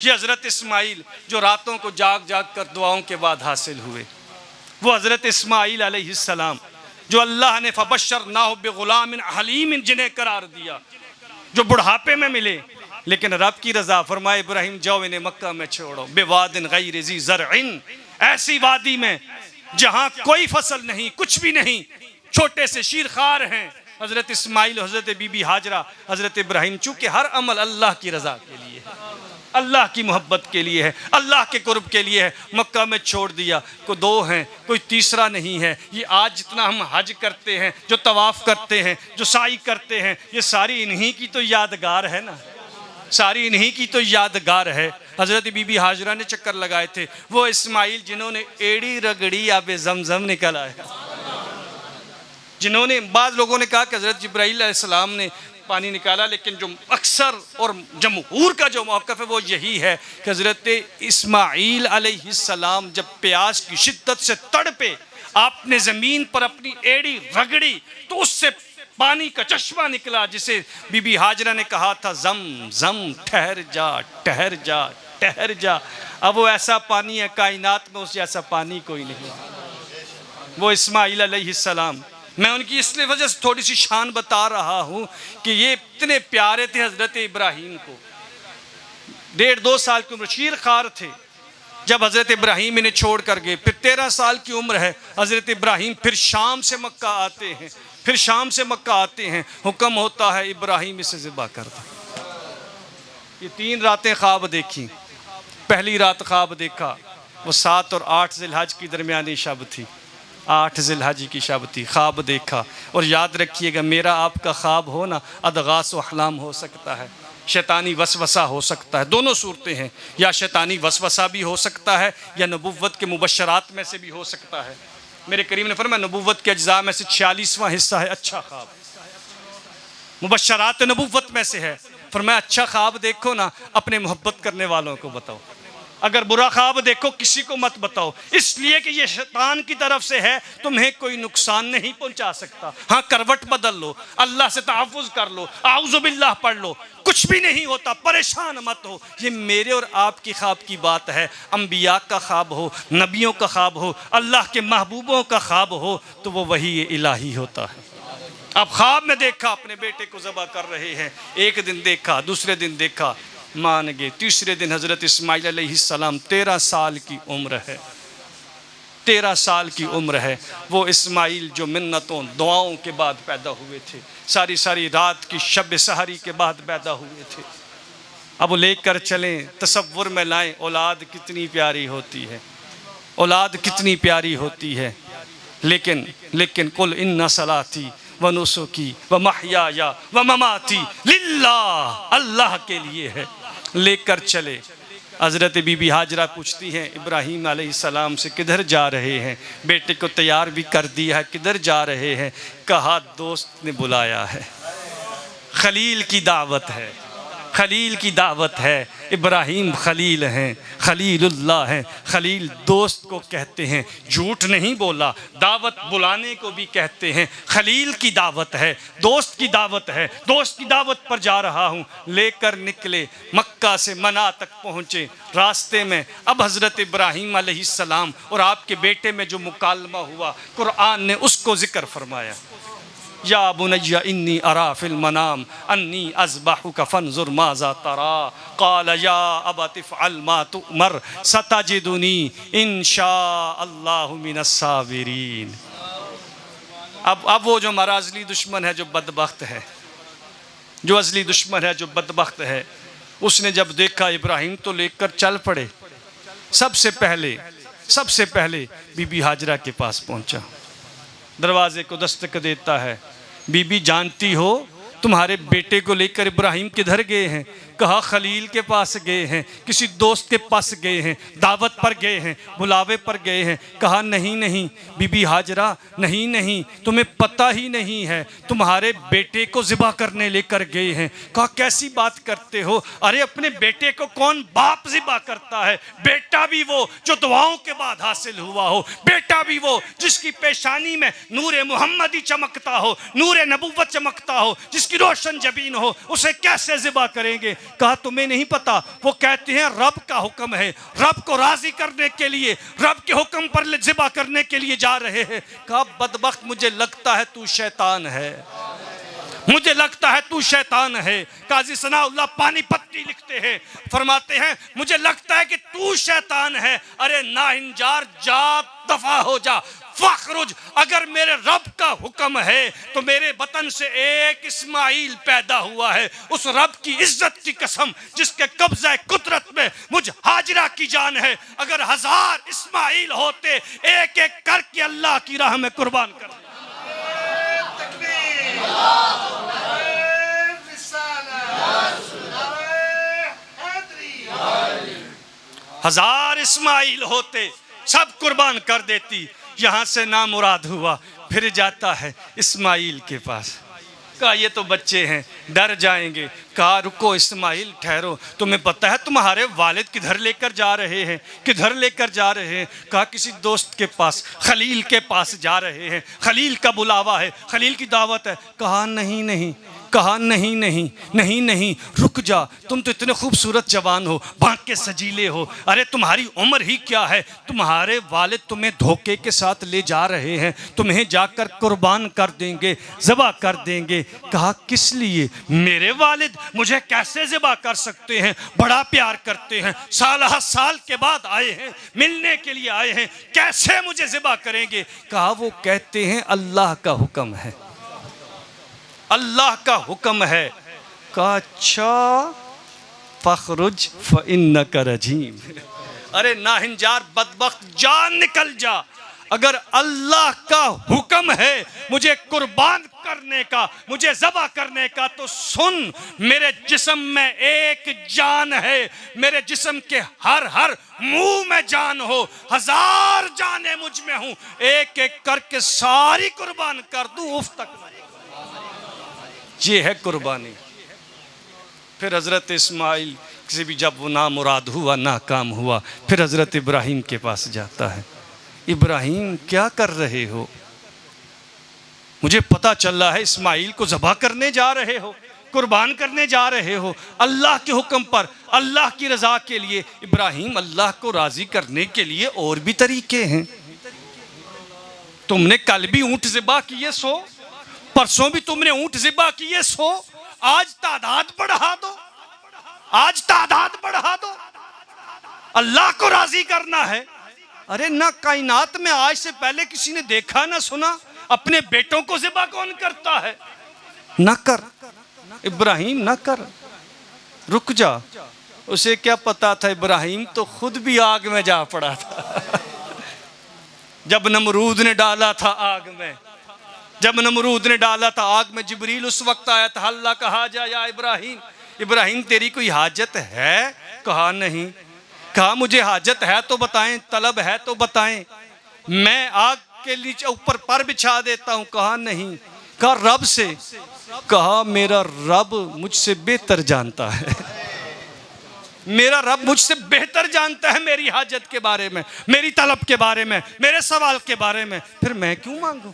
ये हज़रत इस्माइल जो रातों को जाग जाग कर दुआओं के बाद हासिल हुए, वो हज़रत इस्माइल अलैहिस्सलाम जो अल्लाह ने फबश्शरनाहु बिग़ुलामिन हलीम जिन्हें करार दिया, जो बुढ़ापे में मिले, लेकिन रब की रज़ा फरमाए इब्राहिम जाओ इन्हें मक्का में छोड़ो, बेवादिन गैरि ज़ी ज़रइन, ऐसी वादी में जहाँ कोई फसल नहीं, कुछ भी नहीं, छोटे से शीरखार हैं। हज़रत इस्माइल, हज़रत बीबी हाजरा, हज़रत इब्राहिम, चूँकि हर अमल अल्लाह की रज़ा के लिए है, अल्लाह की मोहब्बत के लिए है, अल्लाह के कुर्ब के लिए है, मक्का में छोड़ दिया। कोई दो हैं, कोई तीसरा नहीं है। ये आज जितना हम हज करते हैं, जो तवाफ़ करते हैं, जो साई करते हैं, ये सारी इन्हीं की तो यादगार है ना, सारी इन्हीं की तो यादगार है। हज़रत बीबी हाजरा ने चक्कर लगाए थे, वो इस्माइल जिन्होंने एड़ी रगड़ी आबे ज़मज़म निकल आया, जिन्होंने, बाद लोगों ने कहा कि हज़रत जिब्राईल अलैहिस्सलाम ने पानी निकाला, लेकिन जो अक्सर और जमहूर का जो मौक़िफ़ है वो यही है कि हज़रत इस्माईल अलैहिस्सलाम जब प्यास की शिद्दत से तड़पे, आपने ज़मीन पर अपनी एड़ी रगड़ी तो उससे पानी का चश्मा निकला, जिसे बीबी हाजरा ने कहा था जम जम, ठहर जा ठहर जा ठहर जा। अब वो ऐसा पानी है कायनात में, उस जैसा पानी कोई नहीं। वो इस्माईल अलैहिस्सलाम, मैं उनकी इसलिए वजह से थोड़ी सी शान बता रहा हूँ कि ये इतने प्यारे थे हज़रत इब्राहीम को। 1.5-2 साल की उम्र, शीर खार थे जब हज़रत इब्राहीम इन्हें छोड़ कर गए। फिर 13 साल की उम्र है, हज़रत इब्राहीम फिर शाम से मक्का आते हैं, फिर शाम से मक्का आते हैं, हुक्म होता है इब्राहीम इसे ज़िबा कर दो। ये 3 रातें ख्वाब देखी। पहली रात ख्वाब देखा, वो 7 और 8 ज़िलहज की दरमियानी शब थी, 8 ज़िलहज की शब थी, ख्वाब देखा। और याद रखिएगा, मेरा आपका ख्वाब हो ना, अदगास व अहलाम हो सकता है, शैतानी वसवसा हो सकता है, दोनों सूरतें हैं, या शैतानी वसवसा भी हो सकता है या नबुव्वत के मुबश्शरात में से भी हो सकता है। मेरे करीम ने फरमाया नबुव्वत के अज्जा में से 46वां हिस्सा है अच्छा ख्वाब, मुबश्शरात नबुव्वत में से है। फरमाया अच्छा ख्वाब देखो ना, अपने मोहब्बत करने वालों को बताओ, अगर बुरा ख्वाब देखो किसी को मत बताओ, इसलिए कि ये शैतान की तरफ से है, तुम्हें कोई नुकसान नहीं पहुंचा सकता। हाँ, करवट बदल लो, अल्लाह से तहफ़्फ़ुज़ कर लो, आऊज़ु बिल्लाह पढ़ लो, कुछ भी नहीं होता, परेशान मत हो। ये मेरे और आपकी ख्वाब की बात है। अम्बिया का ख्वाब हो, नबियों का ख्वाब हो, अल्लाह के महबूबों का ख्वाब हो, तो वो वही इलाही होता है। अब ख्वाब में देखा अपने बेटे को ज़बह कर रहे हैं, एक दिन देखा, दूसरे दिन देखा, मान गए, तीसरे दिन हज़रत इस्माइल अलैहिस्सलाम 13 साल की उम्र है, 13 साल की उम्र है। वो इस्माइल जो मिन्नतों दुआओं के बाद पैदा हुए थे, सारी सारी रात की शब सहरी के बाद पैदा हुए थे। अब लेकर चलें, तसव्वुर में लाएं, औलाद कितनी प्यारी होती है, औलाद कितनी प्यारी होती है। लेकिन कुल इन्ना सलाती व नुसुकी व महयाया व ममाती लिल्लाह, अल्लाह के लिए है। लेकर चले। हज़रत बीबी हाजरा पूछती हैं इब्राहीम अलैहिस्सलाम से किधर जा रहे हैं? बेटे को तैयार भी कर दिया है, किधर जा रहे हैं? कहा दोस्त ने बुलाया है, खलील की दावत है, खलील की दावत है। इब्राहीम खलील हैं, खलीलुल्लाह हैं, खलील दोस्त को कहते हैं, झूठ नहीं बोला, दावत बुलाने को भी कहते हैं। खलील की दावत है, दोस्त की दावत है, दोस्त की दावत पर जा रहा हूँ। लेकर निकले, मक्का से मना तक पहुँचे। रास्ते में अब हज़रत इब्राहीम अलैहिस्सलाम और आपके बेटे में जो मुकालमा हुआ, कुरान ने उसको ज़िक्र फरमाया। या बुनय्या इन्नी अरा फिल मनाम अन्नी अज़बहुका फंजुर माज़ा तरा क़ाल या अबति फ़अल मा तुअमर सतजिदुनी इंशाअल्लाहु मिनस साबिरीन। अब वो जो हमारा असली दुश्मन है, जो बदबख्त है, जो असली दुश्मन है, जो बदबख्त है, उसने जब देखा इब्राहीम तो लेकर चल पड़े। सबसे पहले बीबी हाजरा के पास पहुंचा, दरवाजे को दस्तक देता है। बीबी जानती हो तुम्हारे बेटे को लेकर इब्राहीम किधर गए हैं? कहा खलील के पास गए हैं, किसी दोस्त के पास गए हैं, दावत पर गए हैं, बुलावे पर गए हैं। कहा नहीं बीबी हाजरा, नहीं, तुम्हें पता ही नहीं है, तुम्हारे बेटे को ज़िबा करने लेकर गए हैं। कहा कैसी बात करते हो? अरे अपने बेटे को कौन बाप ज़िबा करता है? बेटा भी वो जो दुआओं के बाद हासिल हुआ हो, बेटा भी वो जिसकी पेशानी में नूर मोहम्मदी चमकता हो, नूर नबुव्वत चमकता हो, जिसकी उसकी रोशन जबीन हो, उसे कैसे ज़िबा करेंगे? कहा तुम्हें नहीं पता? वो कहते हैं रब का हुक्म है, रब को राजी करने के लिए, रब के हुक्म पर ज़िबा करने के लिए जा रहे हैं। कहा बदबख्त, मुझे लगता है तू शैतान है, मुझे लगता है तू शैतान है। काजी सनाउल्लाह पानीपत्ती लिखते हैं, फरमाते हैं मुझे लगता है कि तू शैतान है। अरे नाहिंजार, जा, दफा हो जा, फखरुज। अगर मेरे रब का हुक्म है तो मेरे बतन से एक इस्माइल पैदा हुआ है। उस रब की इज्जत की कसम जिसके कब्जा कुदरत में मुझ हाजिरा की जान है, अगर 1000 इस्माइल होते एक एक करके अल्लाह की राह में कुर्बान कर। 1000 इस्माइल होते, सब कुर्बान कर देती। यहाँ से नामुराद हुआ, फिर जाता है इस्माइल के पास। कहा ये तो बच्चे हैं, डर जाएंगे। कहा रुको इस्माइल, ठहरो, तुम्हें पता है तुम्हारे वालिद किधर लेकर जा रहे हैं? किधर लेकर जा रहे हैं? कहा किसी दोस्त के पास, खलील के पास जा रहे हैं, खलील का बुलावा है, खलील की दावत है। कहा नहीं नहीं, कहा नहीं नहीं नहीं नहीं, रुक जा, तुम तो इतने खूबसूरत जवान हो, बांक के सजीले हो, अरे तुम्हारी उम्र ही क्या है? तुम्हारे वालिद तुम्हें धोखे के साथ ले जा रहे हैं, तुम्हें जाकर कुर्बान कर देंगे, ज़बा कर देंगे। कहा किस लिए? मेरे वालिद मुझे कैसे ज़बा कर सकते हैं? बड़ा प्यार करते हैं, साल साल के बाद आए हैं, मिलने के लिए आए हैं, कैसे मुझे ज़बा करेंगे? कहा वो कहते हैं अल्लाह का हुक्म है, अल्लाह का हुक्म है। कहा अच्छा, फखरुज फइन्नका रजीम। अरे नाहिंजार बदबख्त, जान निकल जा। अगर अल्लाह का हुक्म है मुझे कुर्बान करने का, मुझे ज़बा करने का, तो सुन, मेरे जिस्म में एक जान है, मेरे जिस्म के हर हर मुंह में जान हो, 1000 जाने मुझ में हूं, एक एक करके सारी कुर्बान कर दूं, उफ तक नहीं। ये है कुर्बानी। फिर हज़रत इस्माइल से भी जब वो नामुराद हुआ, नाकाम हुआ, फिर हज़रत इब्राहीम के पास जाता है। इब्राहीम क्या कर रहे हो? मुझे पता चल रहा है इस्माइल को ज़बा करने जा रहे हो, कुर्बान करने जा रहे हो, अल्लाह के हुक्म पर, अल्लाह की रज़ा के लिए। इब्राहीम, अल्लाह को राज़ी करने के लिए और भी तरीके हैं। तुमने कल भी ऊँट ज़बा किए, सो परसों भी तुमने ऊँट ज़बा किए, सो आज तादाद बढ़ा दो, आज तादाद बढ़ा दो, अल्लाह को राजी करना है। अरे ना कायनात में आज से पहले किसी ने देखा ना सुना, अपने बेटों को ज़बा कौन करता है? ना कर इब्राहीम, ना कर, रुक जा। उसे क्या पता था, इब्राहीम तो खुद भी आग में जा पड़ा था। जब नमरूद ने डाला था आग में, जब नमरूद ने डाला था आग में, जिब्रील उस वक्त आया था। अल्लाह कहा जा या इब्राहीम, इब्राहीम तेरी कोई हाजत है? कहा नहीं। कहा मुझे हाजत है तो बताएं, तलब है तो बताएं, मैं आग के नीचे ऊपर पर बिछा देता हूं। कहा नहीं। कहा रब से। कहा मेरा रब मुझसे बेहतर जानता है, मेरा रब मुझसे बेहतर जानता है मेरी हाजत के बारे में, मेरी तलब के बारे में, मेरे सवाल के बारे में। फिर मैं क्यों मांगूं,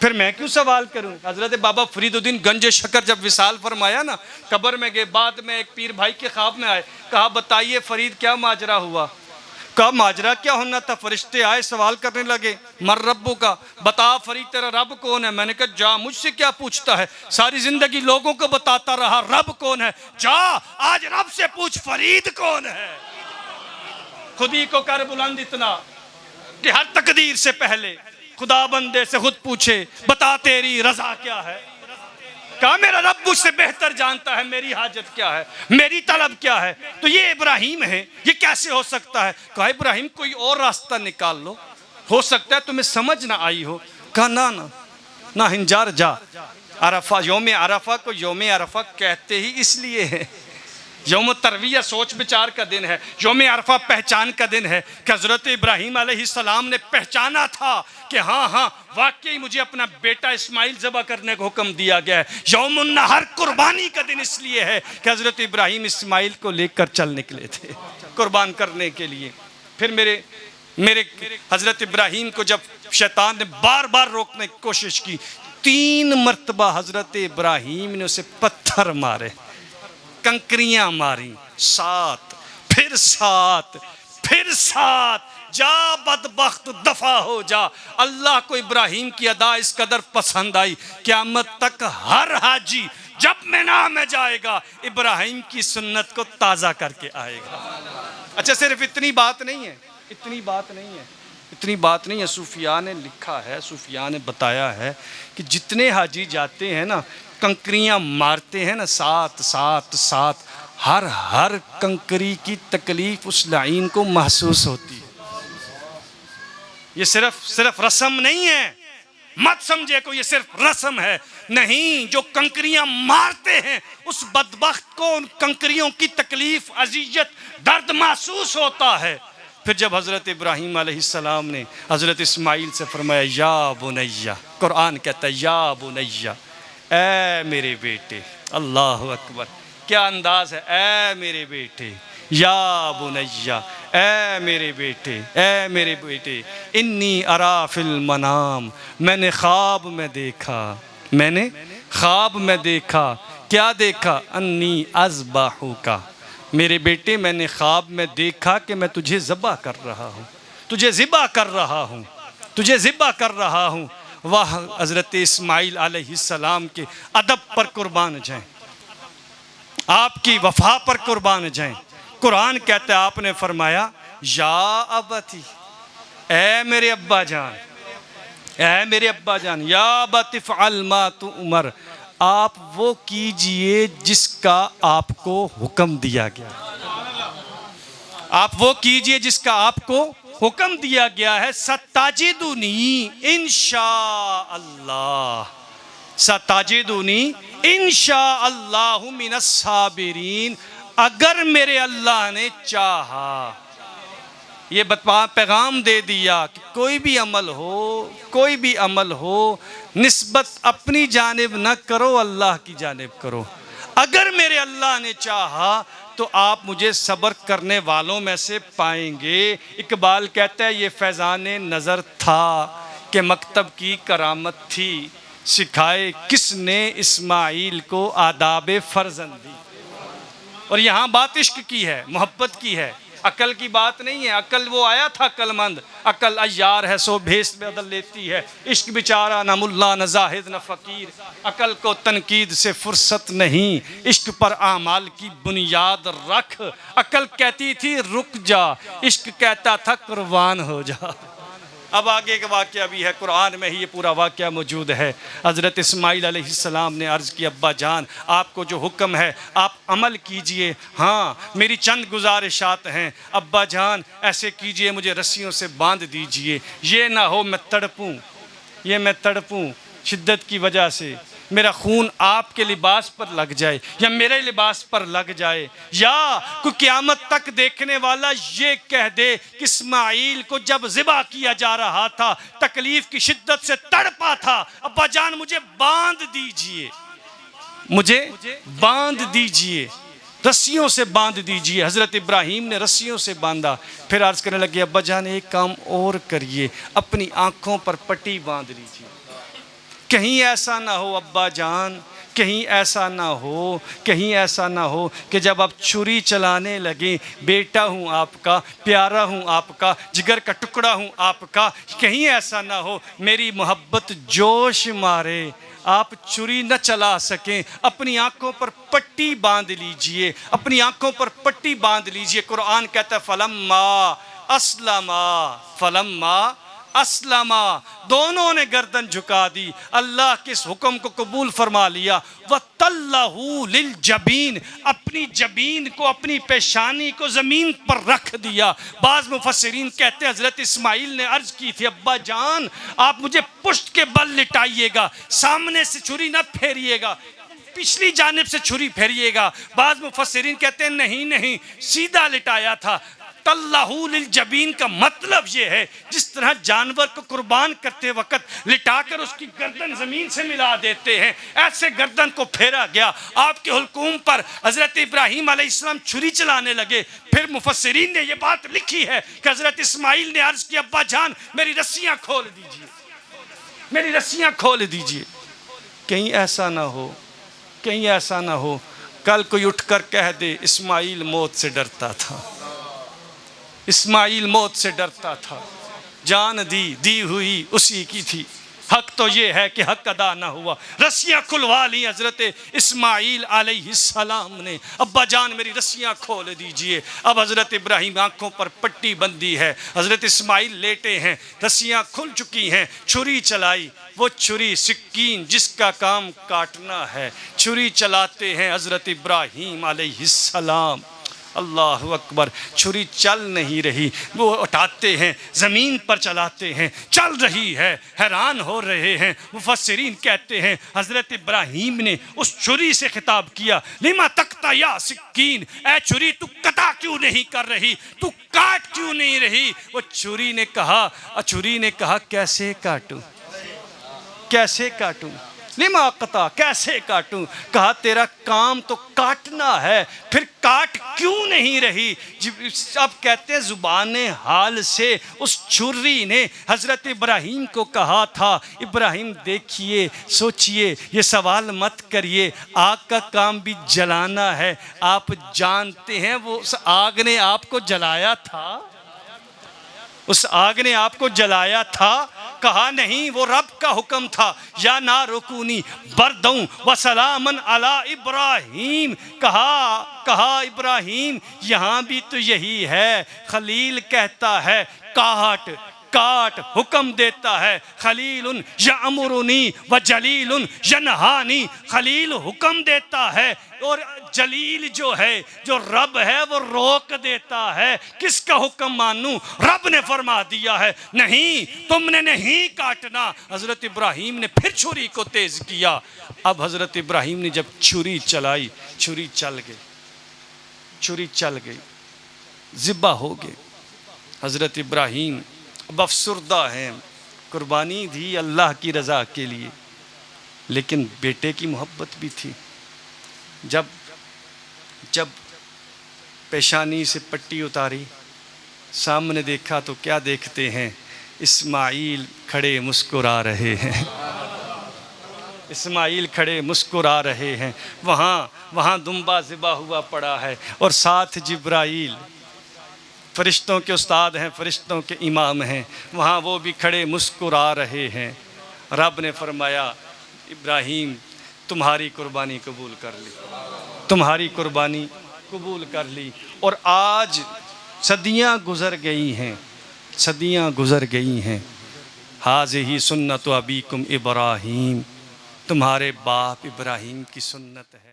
फिर मैं क्यों सवाल करूं? हजरत बाबा फरीदुद्दीन गंज शकर जब विसाल फरमाया ना, कब्र में गए, बाद में एक पीर भाई के ख्वाब में आए, कहा बताइए फरीद क्या माजरा हुआ? कहा माजरा क्या होना था, फरिश्ते आए सवाल करने लगे, मर रब्बू का, बता फरीद तेरा रब कौन है? मैंने कहा जा, मुझसे क्या पूछता है, सारी जिंदगी लोगों को बताता रहा रब कौन है, जा आज रब से पूछ फरीद कौन है। खुदी को कर बुलंद इतना कि हर तकदीर से पहले खुदा बंदे से खुद पूछे बता तेरी रजा क्या है। कहा मेरा रब मुझसे बेहतर जानता है मेरी हाजत क्या है, मेरी तलब क्या है। तो ये इब्राहीम है, ये कैसे हो सकता है? कहा इब्राहीम कोई और रास्ता निकाल लो, हो सकता है तुम्हें समझ ना आई हो। कहा ना ना ना हिंजार जा, अरफा, यौम अरफा को यौम अरफा कहते ही इसलिए है, यौम तरविया सोच विचार का दिन है, यौम अरफा पहचान का दिन है कि हज़रत इब्राहीम अलैहिस्सलाम ने पहचाना था कि हाँ हाँ वाकई मुझे अपना बेटा इस्माइल ज़बा करने का हुक्म दिया गया है। यौमुन नहर कुर्बानी का दिन इसलिए है कि हज़रत इब्राहीम इस्माइल को लेकर चल निकले थे कुर्बान करने के लिए। फिर मेरे हज़रत इब्राहीम को जब शैतान ने बार बार रोकने की कोशिश की, 3 मरतबा हजरत इब्राहीम ने उसे पत्थर मारे, कंकरियां मारी, 7, फिर 7, फिर 7, जा बदबख्त दफा हो जा। अल्लाह को इब्राहीम की अदा इस कदर पसंद आई, क़यामत तक हर हाजी जब मिना में जाएगा इब्राहीम की सुन्नत को ताज़ा करके आएगा। अच्छा, सिर्फ इतनी बात नहीं है, इतनी बात नहीं है, इतनी बात नहीं है। सूफिया ने लिखा है, सूफिया ने बताया है कि जितने हाजी जाते हैं ना, कंकरियां मारते हैं ना, 7 7 7, हर कंकरी की तकलीफ उस लाइन को महसूस होती है। ये सिर्फ रस्म नहीं है, मत समझे को ये सिर्फ रस्म है, नहीं। जो कंकरियां मारते हैं उस बदबख्त को उन कंकरियों की तकलीफ, अजियत, दर्द महसूस होता है। फिर जब हज़रत इब्राहीम अलैहिस्सलाम ने हज़रत इस्माइल से फरमाया या बुनैया, कुरान कहता है या बुनैया, ऐ मेरे बेटे, अल्लाह अकबर, क्या अंदाज है, ऐ मेरे बेटे, या बुनैया, ऐ मेरे बेटे, ऐ मेरे बेटे, इन्नी अरा फिल मनाम, मैंने ख्वाब में देखा, मैंने ख्वाब में देखा, क्या देखा, अन्नी अज़बाहू का, मेरे बेटे मैंने ख्वाब में देखा कि मैं तुझे ज़िबा कर रहा हूँ, तुझे ज़िबा कर रहा हूँ, तुझे ज़िबा कर रहा हूँ। वाह, हज़रत इस्माइल अलैहिस्सलाम के अदब पर कुर्बान जाएं, आपकी वफ़ा पर कुर्बान जाएं। कुरान कहता है आपने फरमाया या अबती, ऐ मेरे अब्बा जान, ऐ मेरे अब्बा जान, या अबती फ़अल मा तुअमर, आप वो कीजिए जिसका आपको हुक्म दिया गया, आप वो कीजिए जिसका आपको हुक्म दिया गया है। सताजिदुनी इंशाअल्लाह, सताजिदुनी इंशाअल्लाहु मिनस साबिरीन, अगर मेरे अल्लाह ने चाहा। ये पैगाम दे दिया कि कोई भी अमल हो, कोई भी अमल हो, निस्बत अपनी जानिब न करो, अल्लाह की जानिब करो। अगर मेरे अल्लाह ने चाहा तो आप मुझे सब्र करने वालों में से पाएंगे। इकबाल कहता है ये फैज़ान नज़र था कि मकतब की करामत थी, सिखाए किसने इस्माइल को आदाब फर्जंदी। और यहाँ बात इश्क की है, मोहब्बत की है, अकल की बात नहीं है। अकल वो आया था अक्लमंद, अकल अय्यार है सो भेस बदल लेती है, इश्क बेचारा न मुल्ला न जाहिद न फ़कीर, अकल को तनकीद से फुर्सत नहीं, इश्क पर आमाल की बुनियाद रख। अकल कहती थी रुक जा, इश्क कहता था कुर्बान हो जा। अब आगे का वाक़या भी है, कुरान में ही ये पूरा वाक़या मौजूद है। हज़रत इस्माइल अलैहिस्सलाम ने अर्ज़ की अब्बा जान आपको जो हुक्म है आप अमल कीजिए, हाँ मेरी चंद गुजारिशात हैं। अब्बा जान ऐसे कीजिए, मुझे रस्सियों से बांध दीजिए, ये ना हो मैं तड़पूँ, ये मैं तड़पूँ शिद्दत की वजह से, मेरा खून आपके लिबास पर लग जाए या मेरे लिबास पर लग जाए, या कोई क़यामत तक देखने वाला ये कह दे कि इस्माइल को जब ज़िबा किया जा रहा था तकलीफ़ की शिद्दत से तड़पा था, अब्बा जान मुझे बांध दीजिए, मुझे बांध दीजिए, रस्सियों से बांध दीजिए। हज़रत इब्राहीम ने रस्सियों से बांधा। फिर अर्ज़ करने लगे अब्बा जान एक काम और करिए, अपनी आँखों पर पट्टी बांध लीजिए, कहीं ऐसा ना हो अब्बा जान, कहीं ऐसा ना हो, कहीं ऐसा ना हो कि जब आप छुरी चलाने लगे, बेटा हूँ आपका, प्यारा हूँ आपका, जिगर का टुकड़ा हूँ आपका, कहीं ऐसा ना हो मेरी मोहब्बत जोश मारे, आप छुरी न चला सकें। अपनी आँखों पर पट्टी बांध लीजिए, अपनी आँखों पर पट्टी बांध लीजिए। कुरान कहता है फलम्मा अस्लमा, फलम्मा अस्लमा, दोनों ने गर्दन झुका दी, अल्लाह के इस हुक्म को कबूल फरमा लिया। वतल्लहू लिल जबीन, अपनी जबीन को, अपनी पेशानी को ज़मीन पर रख दिया। बाज़ मुफस्सिरीन कहते हैं हज़रत इस्माइल ने अर्ज़ की थी अब्बा जान आप मुझे पुश्त के बल लिटाइएगा, सामने से छुरी न फेरिएगा, पिछली जानिब से छुरी फेरिएगा। बाज़ मुफस्सिरीन कहते हैं नहीं नहीं, सीधा लिटाया था। तल्लाहू लिल जबीन का मतलब ये है जिस तरह जानवर को कुर्बान करते वक्त लिटाकर उसकी गर्दन जमीन से मिला देते हैं, ऐसे गर्दन को फेरा गया। आपके हुक्म पर हजरत इब्राहीम अलैहिस्सलाम छुरी चलाने लगे। फिर मुफस्सिरीन ने ये बात लिखी है कि हजरत इस्माइल ने अर्ज किया अब्बा जान मेरी रस्सियां खोल दीजिए, मेरी रस्सियां खोल दीजिए। कहीं ऐसा ना हो, कहीं ऐसा ना हो कल कोई उठकर कह दे इस्माइल मौत से डरता था, इस्माइल मौत से डरता था, जान दी हुई उसी की थी। हक तो ये है कि हक अदा ना हुआ। रस्सियाँ खुलवा ली हज़रत इस्माइल अलैहिस्सलाम ने। अब्बा जान मेरी रस्सियाँ खोल दीजिए। अब हज़रत इब्राहीम आँखों पर पट्टी बंदी है, हज़रत इस्माइल लेटे हैं, रस्सियाँ खुल चुकी हैं। छुरी चलाई, वो छुरी सिक्कीन जिसका काम काटना है, छुरी चलाते हैं हज़रत इब्राहीम अलैहिस्सलाम। अल्लाह अकबर। छुरी चल नहीं रही, वो उठाते हैं ज़मीन पर चलाते हैं, चल रही है, हैरान हो रहे हैं। मुफस्सिरीन कहते हैं हज़रत इब्राहीम ने उस छुरी से खिताब किया, लिमा तख्ता या सिक्कीन, ए छुरी तू कटा क्यों नहीं कर रही, तू काट क्यों नहीं रही। वो छुरी ने कहा कैसे काटूं, कैसे काटूं, लिमा कता, कैसे काटूं। कहा तेरा काम तो काटना है, फिर काट क्यों नहीं रही। अब कहते हैं ज़ुबान हाल से उस छुरी ने हज़रत इब्राहीम को कहा था, इब्राहीम देखिए, सोचिए, ये सवाल मत करिए, आग का काम भी जलाना है। आप जानते हैं वो उस आग ने आपको जलाया था, उस आग ने आपको जलाया था। कहा नहीं, वो रब का हुक्म था, या ना रुकूनी बरदऊं व सलामन अला इब्राहीम। कहा इब्राहीम यहाँ भी तो यही है। खलील कहता है काट काट, हुक्म देता है। खलीलुन यअमुरुनी व जलीलुन यनहानी, खलील हुक्म देता है और जलील जो है, जो रब है, वो रोक देता है। किसका हुक्म मानूं? रब ने फरमा दिया है नहीं, तुमने नहीं काटना। हज़रत इब्राहीम ने फिर छुरी को तेज किया। अब हज़रत इब्राहीम ने जब छुरी चलाई, छुरी चल गई, छुरी चल गई, ज़िब्बा हो गए। हज़रत इब्राहीम अब अफसुर्दा हैं, कुर्बानी दी अल्लाह की रज़ा के लिए, लेकिन बेटे की मोहब्बत भी थी। जब पेशानी से पट्टी उतारी, सामने देखा तो क्या देखते हैं, इस्माइल खड़े मुस्कुरा रहे हैं, इस्माइल खड़े मुस्कुरा रहे हैं। वहाँ दुम्बा ज़िबा हुआ पड़ा है और साथ जिब्राइल, फरिश्तों के उस्ताद हैं, फरिश्तों के इमाम हैं, वहाँ वो भी खड़े मुस्कुरा रहे हैं। रब ने फरमाया इब्राहीम तुम्हारी कुर्बानी कबूल कर ली, तुम्हारी कुर्बानी कबूल कर ली। और आज सदियाँ गुज़र गई हैं, सदियाँ गुज़र गई हैं। हाज़िही सुन्नत अबीकुम इब्राहीम, तुम्हारे बाप इब्राहीम की सुन्नत है।